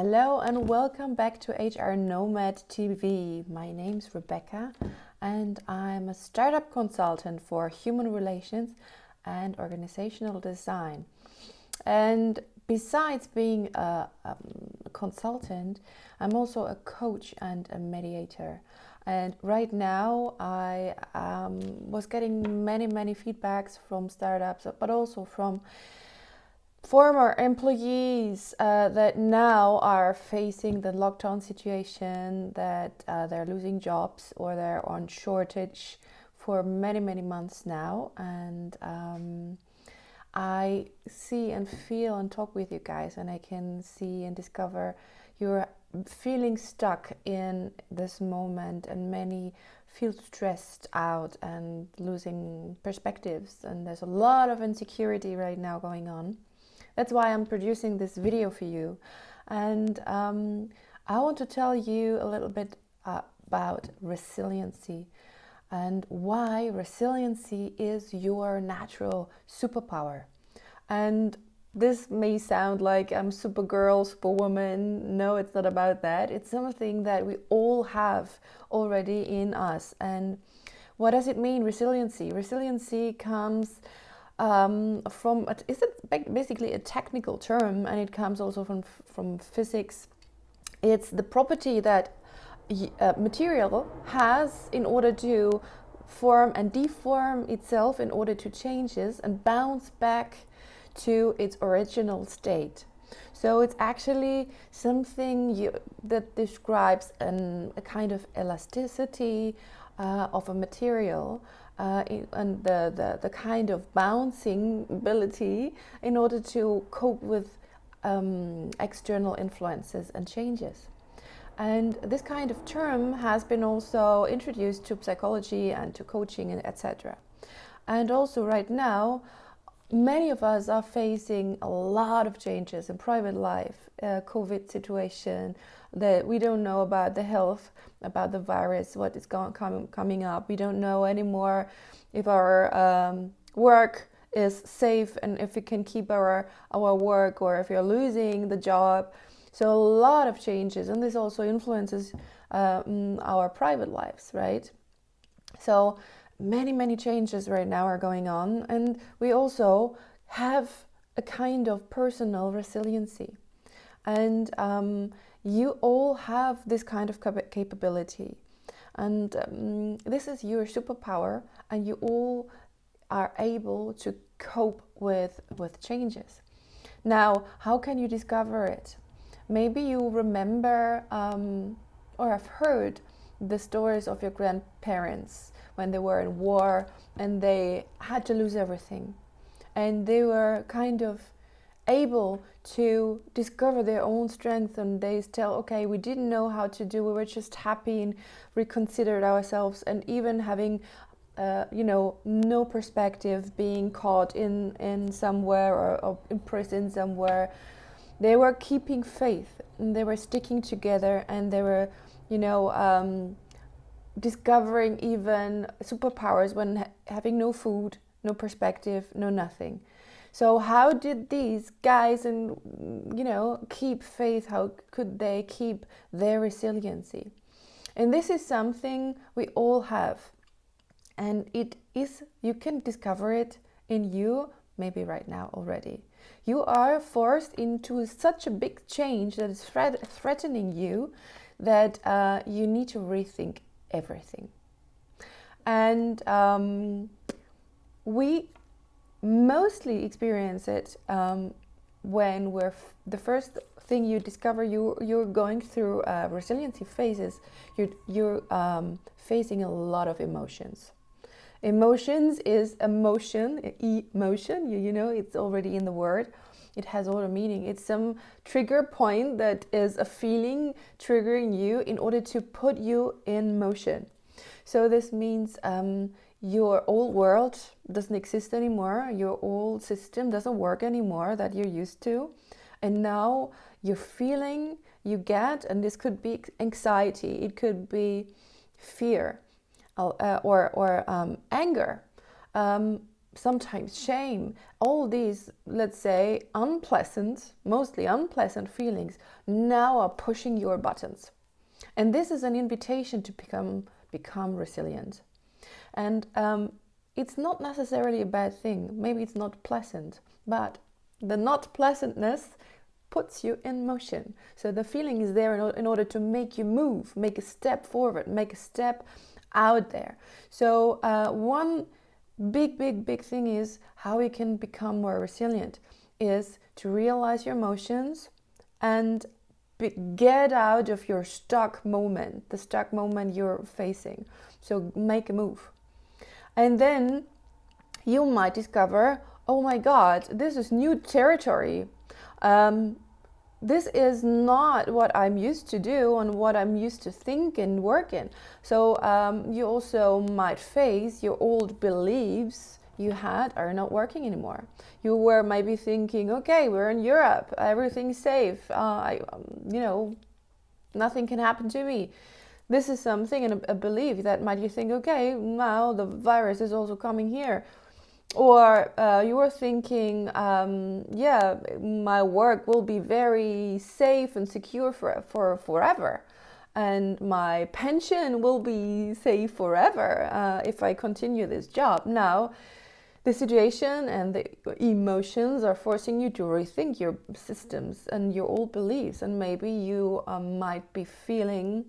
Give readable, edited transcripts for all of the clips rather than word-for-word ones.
Hello and welcome back to HR Nomad TV. My name's Rebecca and I'm a startup consultant for human relations and organizational design. And besides being a consultant, I'm also a coach and a mediator. And right now I was getting many feedbacks from startups, but also from former employees that now are facing the lockdown situation, that they're losing jobs or they're on shortage for many months now. And I see and feel and talk with you guys, and I can see and discover you're feeling stuck in this moment, and many feel stressed out and losing perspectives, and there's a lot of insecurity right now going on. That's why I'm producing this video for you. And I want to tell you a little bit about resiliency and why resiliency is your natural superpower. And this may sound like I'm Supergirl, Superwoman. No, it's not about that. It's something that we all have already in us. And what does it mean, resiliency? Resiliency comes it's basically a technical term, and it comes also from physics. It's the property that material has in order to form and deform itself in order to changes and bounce back to its original state. So it's actually something that describes a kind of elasticity of a material, and the kind of bouncing ability in order to cope with external influences and changes. And this kind of term has been also introduced to psychology and to coaching and etc. And also right now, many of us are facing a lot of changes in private life, COVID situation, that we don't know about the health, about the virus, what is coming up. We don't know anymore if our work is safe and if we can keep our work, or if you're losing the job. So a lot of changes, and this also influences our private lives, right? So many changes right now are going on, and we also have a kind of personal resiliency. And you all have this kind of capability, and this is your superpower, and you all are able to cope with changes. Now, how can you discover it? Maybe you remember or have heard the stories of your grandparents when they were in war and they had to lose everything, and they were kind of able to discover their own strength, and they tell, okay, we didn't know how to do, we were just happy and reconsidered ourselves, and even having no perspective, being caught in somewhere, or in prison somewhere, they were keeping faith, and they were sticking together, and they were discovering even superpowers when having no food, no perspective, no nothing. So how did these guys keep faith? How could they keep their resiliency? And this is something we all have, and you can discover it in you maybe right now already. You are forced into such a big change that is threatening you, that you need to rethink everything. And we mostly experience it when the first thing you discover you're going through resiliency phases. You're facing a lot of emotions. Emotions is emotion, it's already in the word. It has all the meaning. It's some trigger point that is a feeling triggering you in order to put you in motion. So this means your old world doesn't exist anymore. Your old system doesn't work anymore that you're used to. And now you're feeling, you get, and this could be anxiety, it could be fear, or anger, sometimes shame, all these, let's say, unpleasant, mostly unpleasant feelings now are pushing your buttons. And this is an invitation to become resilient. And it's not necessarily a bad thing. Maybe it's not pleasant, but the not pleasantness puts you in motion. So the feeling is there in order to make you move, make a step forward, make a step out there. So one big thing is how you can become more resilient is to realize your emotions and get out of your stuck moment, the stuck moment you're facing. So make a move. And then you might discover, oh my God, this is new territory. This is not what I'm used to do and what I'm used to think and work in. So you also might face your old beliefs you had are not working anymore. You were maybe thinking, okay, we're in Europe, everything's safe, nothing can happen to me. This is something and a belief that might you think, okay, now the virus is also coming here. Or you were thinking, my work will be very safe and secure for forever. And my pension will be safe forever if I continue this job. Now, the situation and the emotions are forcing you to rethink your systems and your old beliefs. And maybe you might be feeling,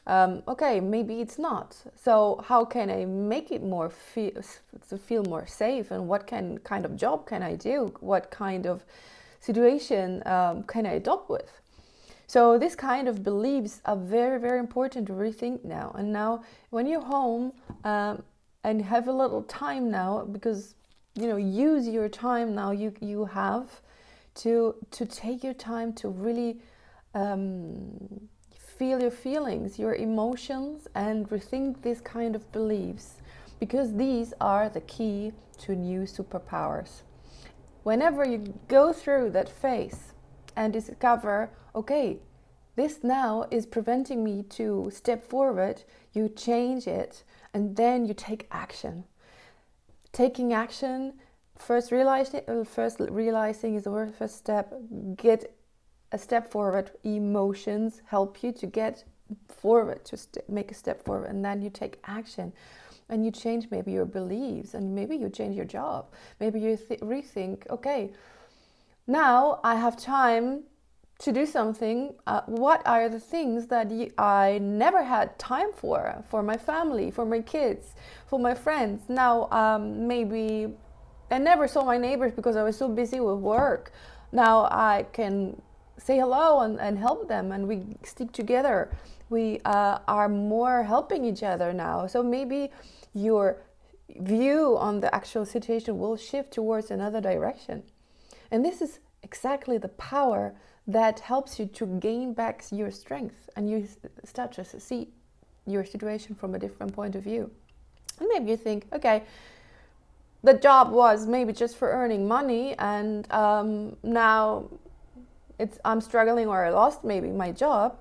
okay, maybe it's not. So how can I make it more feel more safe? And what kind of job can I do? What kind of situation can I adopt with? So this kind of beliefs are very, very important to rethink now. And now when you're home and have a little time now, because, use your time now you have to take your time to really feel your feelings, your emotions, and rethink this kind of beliefs, because these are the key to new superpowers. Whenever you go through that phase and discover, okay, this now is preventing me to step forward, you change it, and then you take action. Taking action, first realizing is the first step. Get a step forward. Emotions help you to get forward, to make a step forward, and then you take action. And you change maybe your beliefs, and maybe you change your job. Maybe you rethink, okay, now I have time to do something. What are the things that I never had time for my family, for my kids, for my friends? Now maybe I never saw my neighbors because I was so busy with work. Now I can say hello and help them, and we stick together. We are more helping each other now. So maybe your view on the actual situation will shift towards another direction. And this is exactly the power that helps you to gain back your strength, and you start to see your situation from a different point of view. And maybe you think, okay, the job was maybe just for earning money, and now I'm struggling, or I lost maybe my job,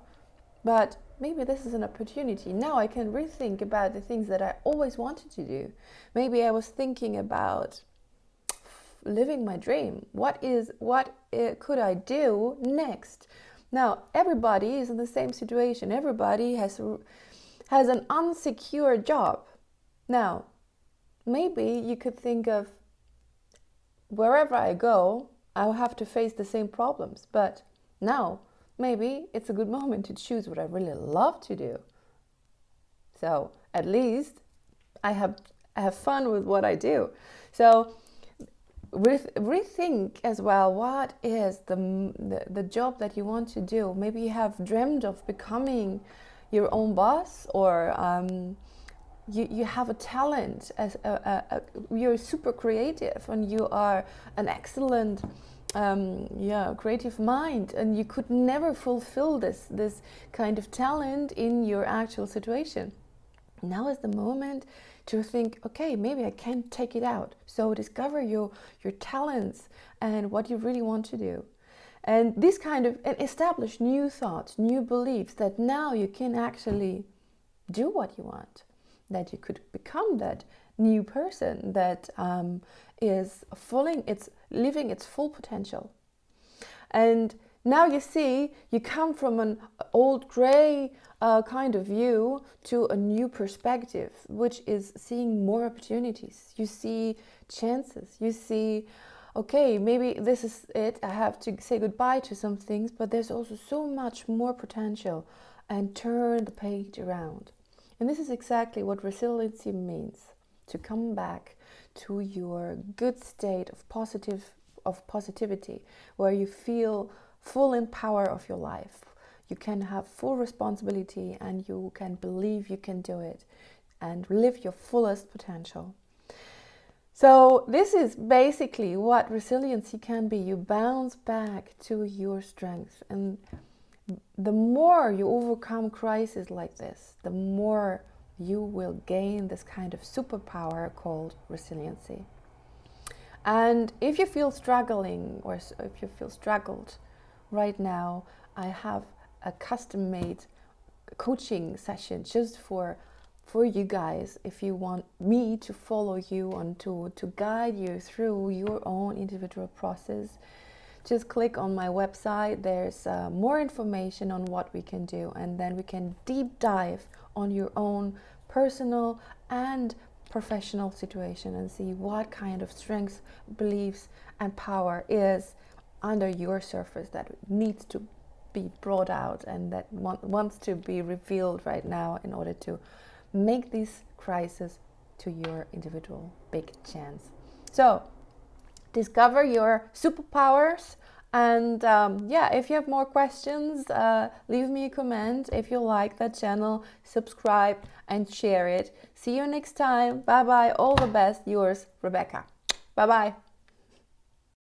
but maybe this is an opportunity. Now I can rethink about the things that I always wanted to do. Maybe I was thinking about living my dream. What could I do next? Now everybody is in the same situation. Everybody has an unsecure job. Now maybe you could think of, wherever I go, I'll have to face the same problems. But now maybe it's a good moment to choose what I really love to do. So at least I have fun with what I do. So rethink as well, what is the job that you want to do. Maybe you have dreamed of becoming your own boss, or you have a talent, as you're super creative, and you are an excellent creative mind, and you could never fulfill this kind of talent in your actual situation. Now is the moment to think, okay, maybe I can take it out. So discover your talents and what you really want to do. And this kind of, and establish new thoughts, new beliefs, that now you can actually do what you want, that you could become that new person that is living its full potential. And now you see, you come from an old gray kind of view to a new perspective, which is seeing more opportunities. You see chances. You see, okay, maybe this is it. I have to say goodbye to some things, but there's also so much more potential, and turn the page around. And this is exactly what resiliency means, to come back to your good state of positivity, where you feel full in power of your life. You can have full responsibility, and you can believe you can do it and live your fullest potential. So this is basically what resiliency can be. You bounce back to your strength, and the more you overcome crises like this, the more you will gain this kind of superpower called resiliency. And if you feel struggling, or if you feel struggled right now, I have a custom-made coaching session just for you guys. If you want me to follow you and to guide you through your own individual process, just click on my website. There's more information on what we can do, and then we can deep dive on your own personal and professional situation and see what kind of strengths, beliefs and power is under your surface that needs to be brought out and that wants to be revealed right now in order to make this crisis to your individual big chance. So discover your superpowers, and if you have more questions, leave me a comment. If you like that channel, subscribe and share it. See you next time. Bye bye. All the best. Yours, Rebecca. Bye bye.